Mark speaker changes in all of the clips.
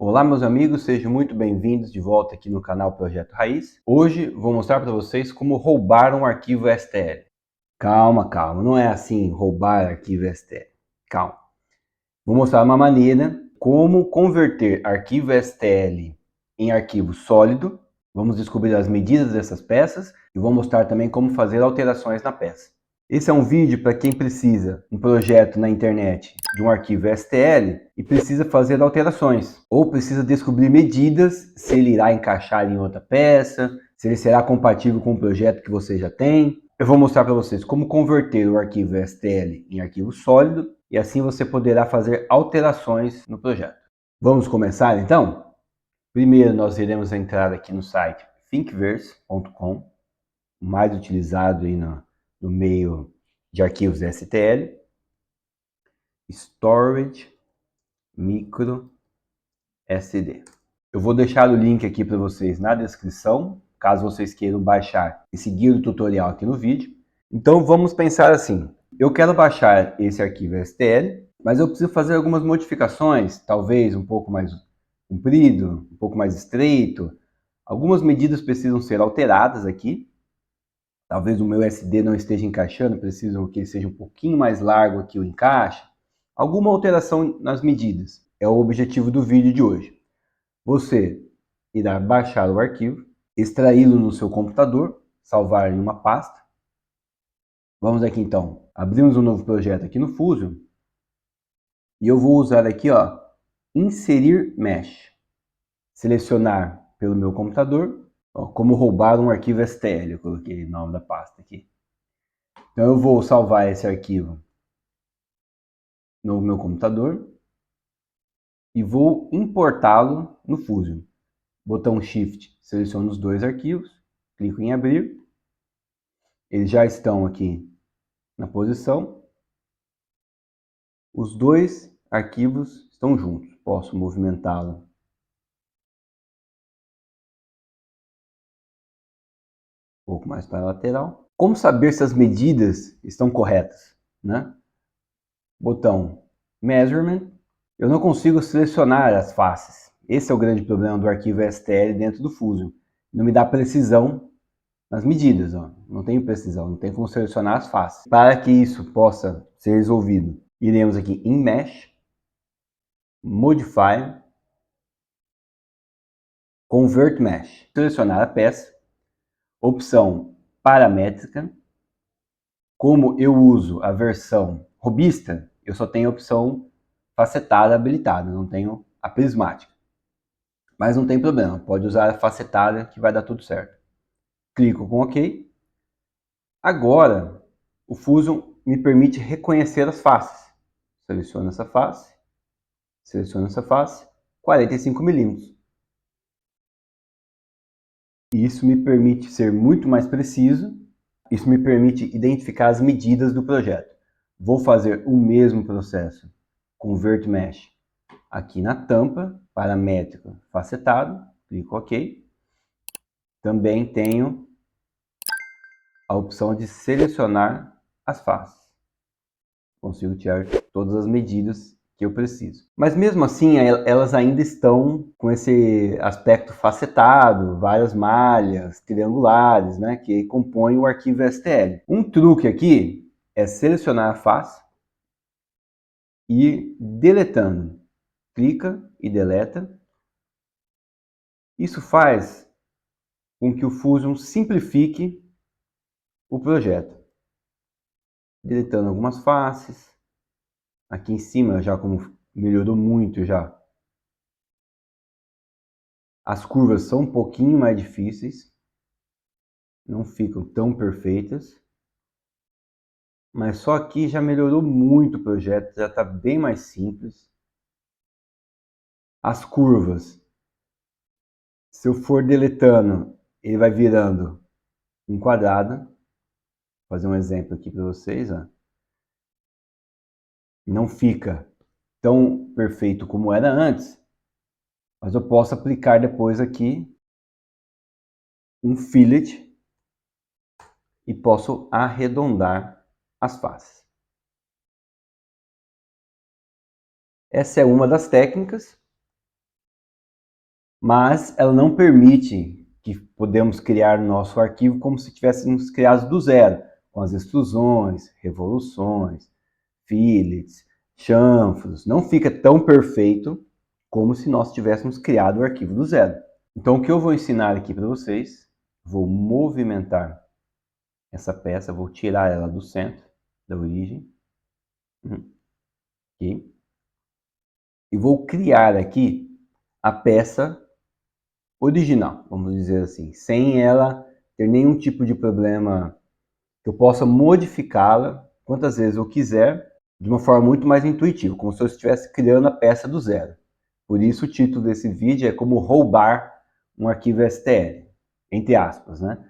Speaker 1: Olá, meus amigos, sejam muito bem-vindos de volta aqui no canal Projeto Raiz. Hoje vou mostrar para vocês como roubar um arquivo STL. Calma, não é assim roubar arquivo STL. Calma. Vou mostrar uma maneira como converter arquivo STL em arquivo sólido. Vamos descobrir as medidas dessas peças e vou mostrar também como fazer alterações na peça. Esse é um vídeo para quem precisa um projeto na internet de um arquivo STL e precisa fazer alterações, ou precisa descobrir medidas, se ele irá encaixar em outra peça, se ele será compatível com o projeto que você já tem. Eu vou mostrar para vocês como converter o arquivo STL em arquivo sólido e assim você poderá fazer alterações no projeto. Vamos começar então? Primeiro nós iremos entrar aqui no site Thinkiverse.com, mais utilizado aí no meio de arquivos STL, Storage Micro SD. Eu vou deixar o link aqui para vocês na descrição, caso vocês queiram baixar e seguir o tutorial aqui no vídeo. Então vamos pensar assim, eu quero baixar esse arquivo STL, mas eu preciso fazer algumas modificações, talvez um pouco mais comprido, um pouco mais estreito. Algumas medidas precisam ser alteradas aqui. Talvez o meu SD não esteja encaixando, preciso que ele seja um pouquinho mais largo aqui o encaixe. Alguma alteração nas medidas é o objetivo do vídeo de hoje. Você irá baixar o arquivo, extraí-lo no seu computador, salvar em uma pasta. Vamos aqui então, abrimos um novo projeto aqui no Fusion e eu vou usar aqui, ó, inserir mesh. Selecionar pelo meu computador, ó, como roubar um arquivo STL, eu coloquei o nome da pasta aqui. Então eu vou salvar esse arquivo no meu computador e vou importá-lo no Fusion. Botão Shift, seleciono os dois arquivos, clico em abrir. Eles já estão aqui na posição. Os dois arquivos estão juntos. Posso movimentá-lo um pouco mais para a lateral. Como saber se as medidas estão corretas, né? Botão Measurement. Eu não consigo selecionar as faces. Esse é o grande problema do arquivo STL dentro do Fusion. Não me dá precisão nas medidas, ó. Não tenho precisão, não tenho como selecionar as faces. Para que isso possa ser resolvido, iremos aqui em Mesh, Modify, Convert Mesh. Selecionar a peça, opção paramétrica. Como eu uso a versão robista, eu só tenho a opção facetada habilitada, não tenho a prismática. Mas não tem problema, pode usar a facetada que vai dar tudo certo. Clico com OK. Agora, o Fusion me permite reconhecer as faces. Seleciono essa face, 45 milímetros. Isso me permite ser muito mais preciso, isso me permite identificar as medidas do projeto. Vou fazer o mesmo processo, Convert Mesh, aqui na tampa, paramétrico facetado, clico OK. Também tenho a opção de selecionar as faces. Consigo tirar todas as medidas que eu preciso. Mas mesmo assim, elas ainda estão com esse aspecto facetado, várias malhas triangulares, né, que compõem o arquivo STL. Um truque aqui é selecionar a face e ir deletando. Clica e deleta. Isso faz com que o Fusion simplifique o projeto. Deletando algumas faces. Aqui em cima, já como melhorou muito já. As curvas são um pouquinho mais difíceis. Não ficam tão perfeitas. Mas só aqui já melhorou muito o projeto, já está bem mais simples. As curvas, se eu for deletando, ele vai virando um quadrado. Vou fazer um exemplo aqui para vocês. Ó. Não fica tão perfeito como era antes, mas eu posso aplicar depois aqui um fillet e posso arredondar as faces. Essa é uma das técnicas. mas ela não permite que podemos criar o nosso arquivo como se tivéssemos criado do zero, com as extrusões, revoluções, fillets, chanfros. Não fica tão perfeito como se nós tivéssemos criado o arquivo do zero. Então, o que eu vou ensinar aqui para vocês, vou movimentar essa peça, vou tirar ela do centro, da origem, aqui, e vou criar aqui a peça original, vamos dizer assim, sem ela ter nenhum tipo de problema, que eu possa modificá-la quantas vezes eu quiser, de uma forma muito mais intuitiva, como se eu estivesse criando a peça do zero. Por isso o título desse vídeo é como roubar um arquivo STL, entre aspas, né?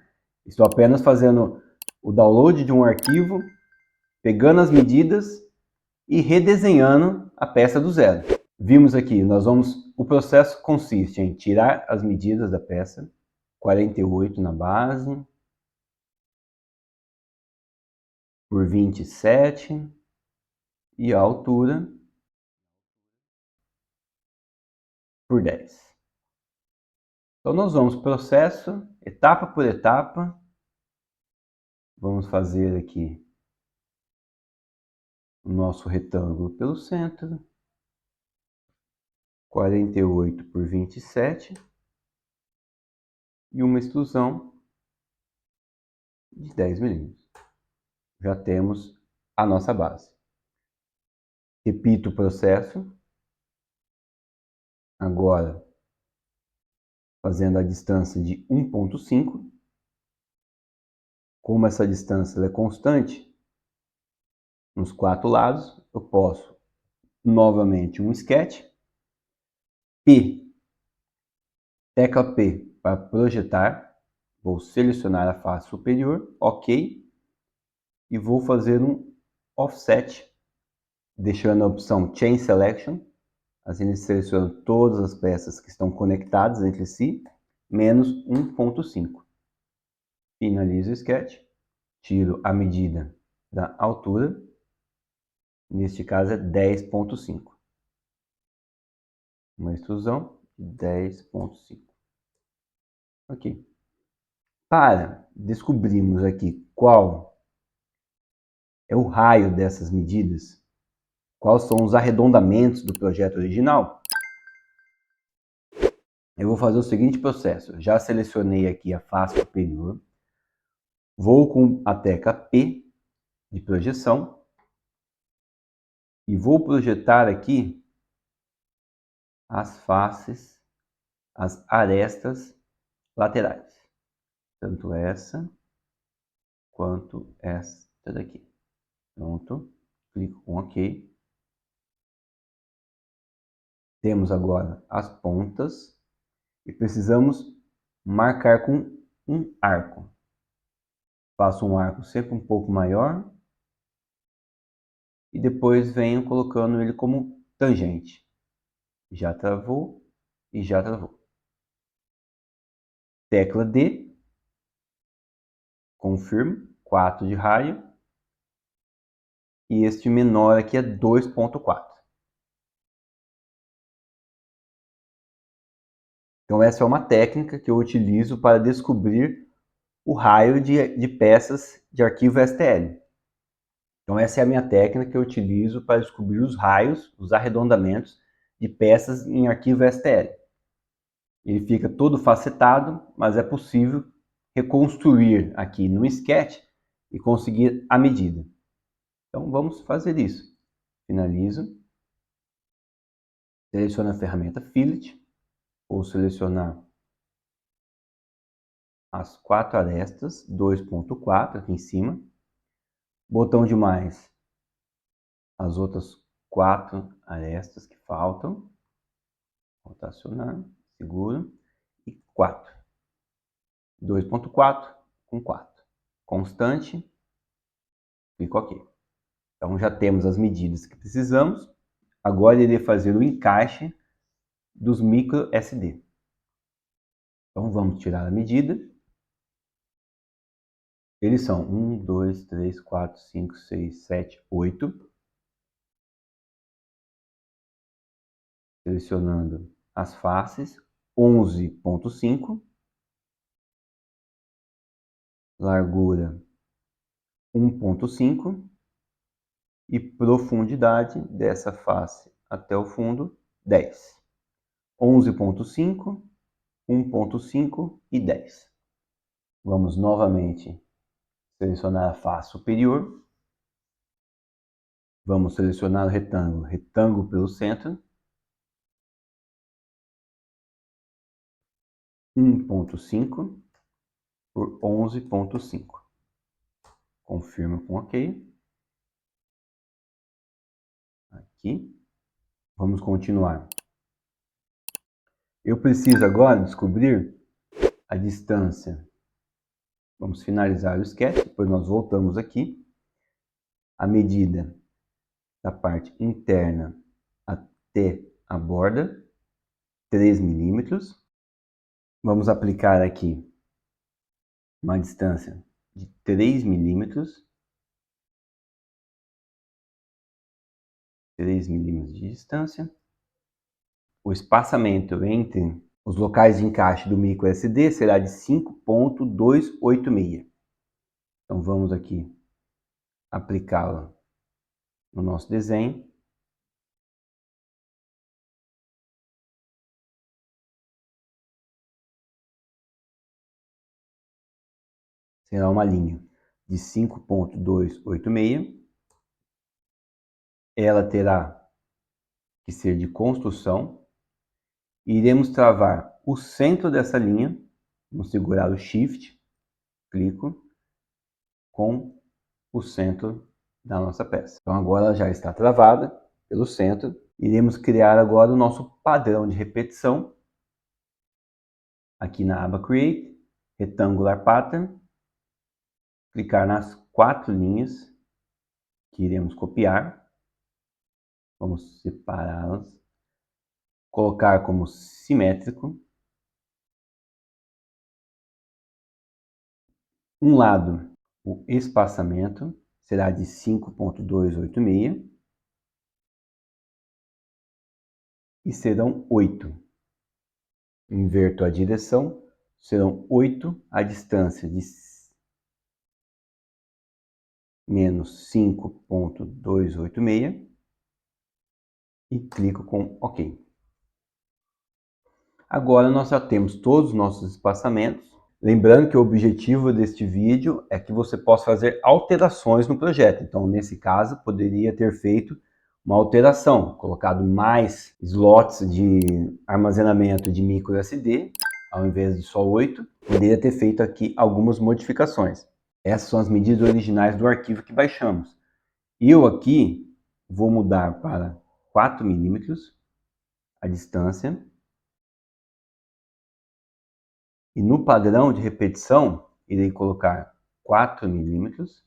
Speaker 1: Estou apenas fazendo o download de um arquivo, pegando as medidas e redesenhando a peça do zero. Vimos aqui, o processo consiste em tirar as medidas da peça, 48 na base, por 27, e a altura por 10. Então nós vamos processo, etapa por etapa, vamos fazer aqui o nosso retângulo pelo centro, 48 por 27, e uma extrusão de 10 milímetros. Já temos a nossa base. Repito o processo, agora fazendo a distância de 1,5. Como essa distância é constante, nos 4 lados, eu posso novamente um sketch, P, tecla P para projetar, vou selecionar a face superior, OK, e vou fazer um offset, deixando a opção Chain Selection, assim ele seleciona todas as peças que estão conectadas entre si, menos 1,5. Finalizo o sketch, tiro a medida da altura, neste caso é 10,5. Uma extrusão de 10,5. Ok. Para descobrirmos aqui qual é o raio dessas medidas, quais são os arredondamentos do projeto original, eu vou fazer o seguinte processo. Já selecionei aqui a face superior, vou com a tecla P de projeção e vou projetar aqui as faces, as arestas laterais, tanto essa quanto esta daqui. Pronto, clico com OK. Temos agora as pontas e precisamos marcar com um arco. Faço um arco sempre um pouco maior e depois venho colocando ele como tangente. Já travou e já travou. Tecla D, confirmo, 4 de raio, e este menor aqui é 2,4. Então essa é uma técnica que eu utilizo para descobrir o raio de peças de arquivo STL. Então essa é a minha técnica que eu utilizo para descobrir os raios, os arredondamentos de peças em arquivo STL. Ele fica todo facetado, mas é possível reconstruir aqui no sketch e conseguir a medida. Então vamos fazer isso. Finalizo. Seleciono a ferramenta Fillet. Vou selecionar as 4 arestas, 2,4 aqui em cima. Botão de mais, as outras 4 arestas que faltam. Rotacionar, seguro. E 4. 2,4 com 4. Constante. Clico OK. Então já temos as medidas que precisamos. Agora irei fazer o encaixe dos micro SD. Então vamos tirar a medida. Eles são 1, 2, 3, 4, 5, 6, 7, 8. Selecionando as faces. 11,5, largura 1,5 e profundidade dessa face até o fundo 10. 11,5, 1,5 e 10. Vamos novamente selecionar a face superior. Vamos selecionar o retângulo, retângulo pelo centro. 1,5 por 11,5. Confirma com OK. Aqui. Vamos continuar. Eu preciso agora descobrir a distância. Vamos finalizar o sketch, depois nós voltamos aqui. A medida da parte interna até a borda, 3 milímetros. Vamos aplicar aqui uma distância de 3 milímetros. 3 milímetros de distância. O espaçamento entre os locais de encaixe do micro SD será de 5,286. Então vamos aqui aplicá-la no nosso desenho. Será uma linha de 5,286. Ela terá que ser de construção. Iremos travar o centro dessa linha. Vamos segurar o Shift, clico, com o centro da nossa peça. Então agora ela já está travada pelo centro. Iremos criar agora o nosso padrão de repetição. Aqui na aba Create, Rectangular Pattern. Clicar nas 4 linhas que iremos copiar. Vamos separá-las. Colocar como simétrico. Um lado, o espaçamento será de 5,286 e serão 8. Inverto a direção, serão 8 a distância de menos 5,286 e clico com OK. Agora nós já temos todos os nossos espaçamentos. Lembrando que o objetivo deste vídeo é que você possa fazer alterações no projeto. Então, nesse caso, poderia ter feito uma alteração, colocado mais slots de armazenamento de micro SD, ao invés de só 8. Poderia ter feito aqui algumas modificações. Essas são as medidas originais do arquivo que baixamos. Eu aqui vou mudar para 4 milímetros a distância. E no padrão de repetição, irei colocar 4 milímetros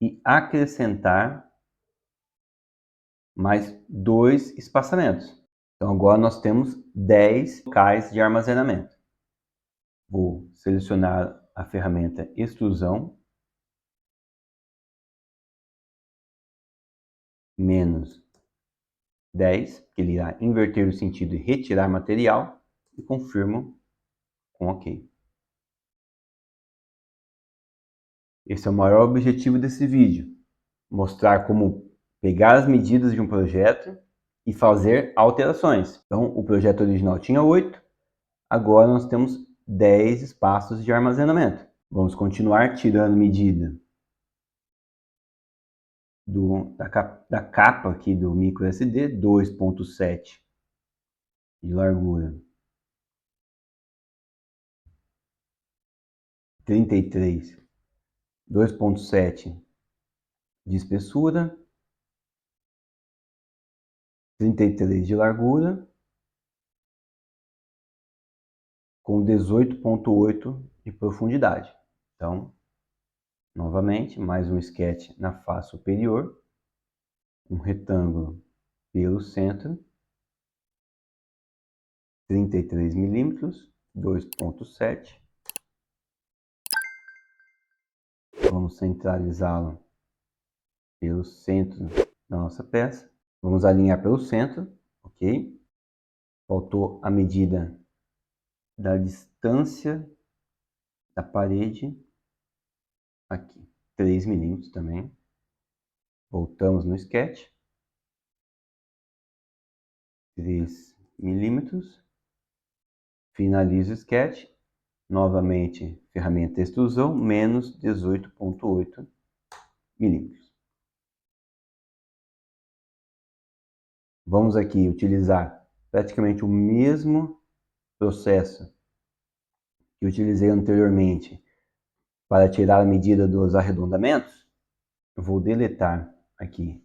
Speaker 1: e acrescentar mais 2 espaçamentos. Então agora nós temos 10 locais de armazenamento. Vou selecionar a ferramenta Extrusão, menos 10, que ele irá inverter o sentido e retirar material, e confirmo com OK. Esse é o maior objetivo desse vídeo, mostrar como pegar as medidas de um projeto e fazer alterações. Então, o projeto original tinha 8, agora nós temos 10 espaços de armazenamento. Vamos continuar tirando medida da capa aqui do micro SD, 2,7 de largura, 33, 2,7 de espessura, 33 de largura, com 18,8 de profundidade. Então, novamente, mais um sketch na face superior, um retângulo pelo centro, 33 milímetros, 2,7. Vamos centralizá-lo pelo centro da nossa peça. Vamos alinhar pelo centro, ok? Faltou a medida da distância da parede aqui, 3 milímetros também. Voltamos no sketch, 3 milímetros. Finalizo o sketch, novamente ferramenta extrusão, menos 18,8 milímetros. Vamos aqui utilizar praticamente o mesmo processo que utilizei anteriormente para tirar a medida dos arredondamentos. Eu vou deletar aqui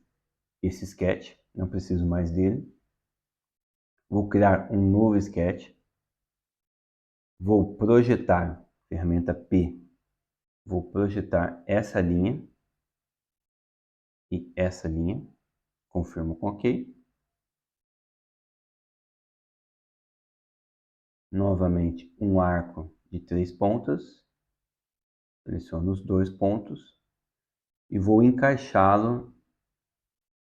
Speaker 1: esse sketch, não preciso mais dele. Vou criar um novo sketch. Vou projetar, ferramenta P. Vou projetar essa linha e essa linha. Confirmo com OK. Novamente, um arco de 3 pontas. Seleciono os 2 pontos e vou encaixá-lo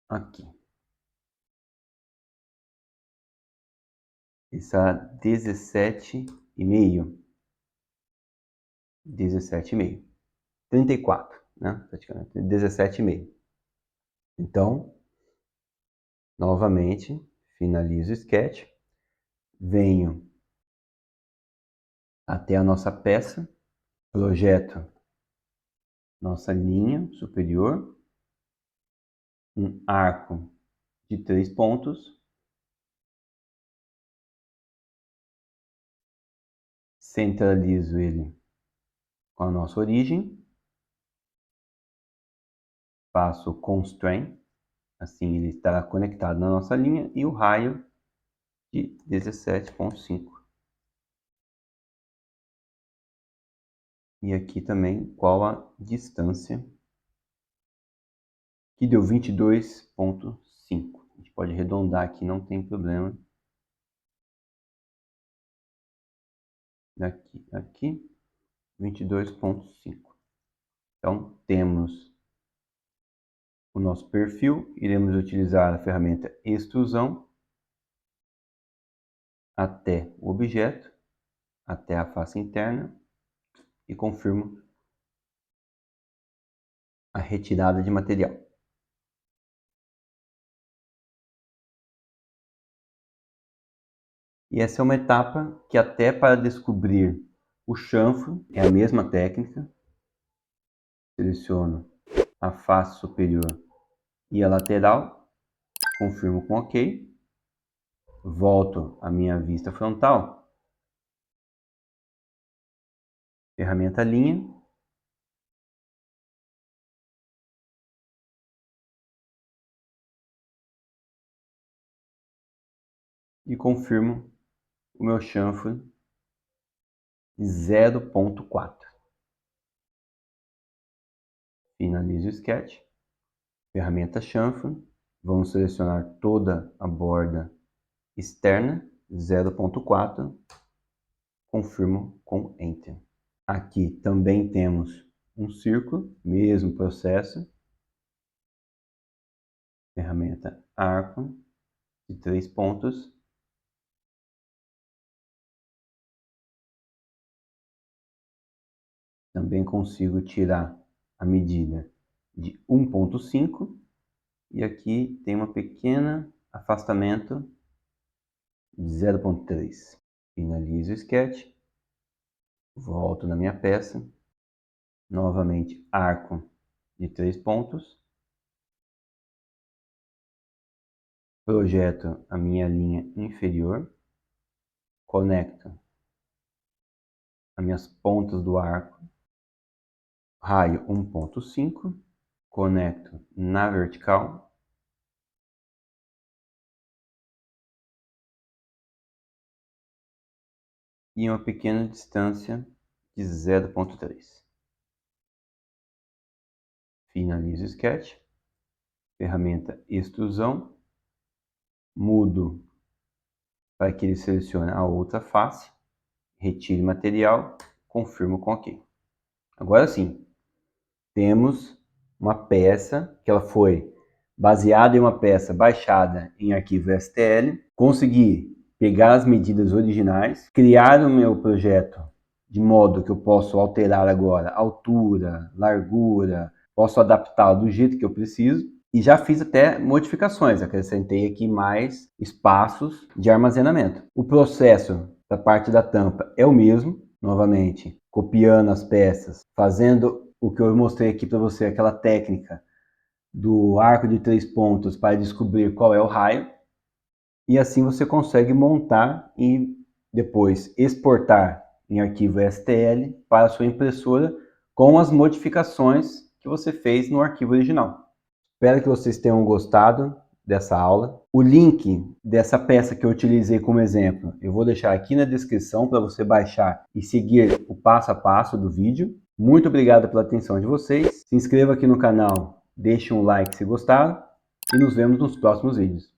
Speaker 1: aqui. Está 17,5. 17,5. 34, né? Praticamente 17,5. Então, novamente, finalizo o sketch. Venho até a nossa peça. Projeto nossa linha superior. Um arco de 3 pontos. Centralizo ele com a nossa origem. Faço o constraint, assim ele estará conectado na nossa linha, e o raio de 17,5. E aqui também qual a distância, que deu 22,5. A gente pode arredondar aqui, não tem problema. Daqui, aqui, 22,5. Então, temos o nosso perfil. Iremos utilizar a ferramenta extrusão até o objeto, até a face interna, e confirmo a retirada de material. E essa é uma etapa que até para descobrir o chanfro é a mesma técnica. Seleciono a face superior e a lateral, confirmo com OK. Volto à minha vista frontal. Ferramenta linha. E confirmo o meu chanfro de 0,4. Finalizo o sketch. Ferramenta chanfro. Vamos selecionar toda a borda externa, 0,4. Confirmo com Enter. Aqui também temos um círculo, mesmo processo. Ferramenta arco de 3 pontos. Também consigo tirar a medida de 1,5 e aqui tem um pequeno afastamento de 0,3. Finalizo o sketch, volto na minha peça, novamente arco de 3 pontos, projeto a minha linha inferior, conecto as minhas pontas do arco, raio 1,5, conecto na vertical, e uma pequena distância de 0,3. Finalizo o sketch, ferramenta extrusão, mudo para que ele selecione a outra face, retire material, confirmo com OK. Agora sim, temos uma peça que ela foi baseada em uma peça baixada em arquivo STL. Consegui pegar as medidas originais, criar o meu projeto de modo que eu posso alterar agora altura, largura, posso adaptar do jeito que eu preciso. E já fiz até modificações, acrescentei aqui mais espaços de armazenamento. O processo da parte da tampa é o mesmo, novamente, copiando as peças, fazendo o que eu mostrei aqui para você, aquela técnica do arco de 3 pontos para descobrir qual é o raio. E assim você consegue montar e depois exportar em arquivo STL para a sua impressora com as modificações que você fez no arquivo original. Espero que vocês tenham gostado dessa aula. O link dessa peça que eu utilizei como exemplo, eu vou deixar aqui na descrição para você baixar e seguir o passo a passo do vídeo. Muito obrigado pela atenção de vocês. Se inscreva aqui no canal, deixe um like se gostaram e nos vemos nos próximos vídeos.